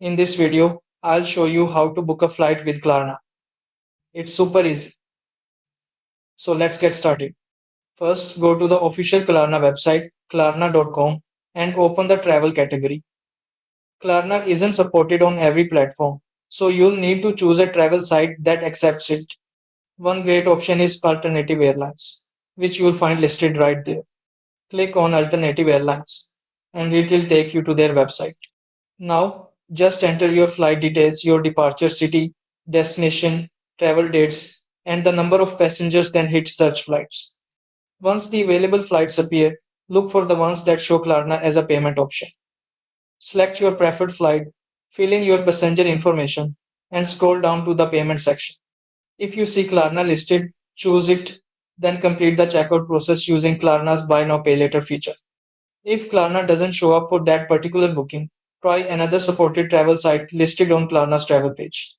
In this video, I'll show you how to book a flight with Klarna. It's super easy. So let's get started. First, go to the official Klarna website, klarna.com, and open the travel category. Klarna isn't supported on every platform, so you'll need to choose a travel site that accepts it. One great option is Alternative Airlines, which you'll find listed right there. Click on Alternative Airlines, and it will take you to their website. Now, just enter your flight details, your departure city, destination, travel dates, and the number of passengers, then hit search flights. Once the available flights appear, look for the ones that show Klarna as a payment option. Select your preferred flight, fill in your passenger information, and scroll down to the payment section. If you see Klarna listed, choose it, then complete the checkout process using Klarna's Buy Now Pay Later feature. If Klarna doesn't show up for that particular booking, try another supported travel site listed on Klarna's travel page.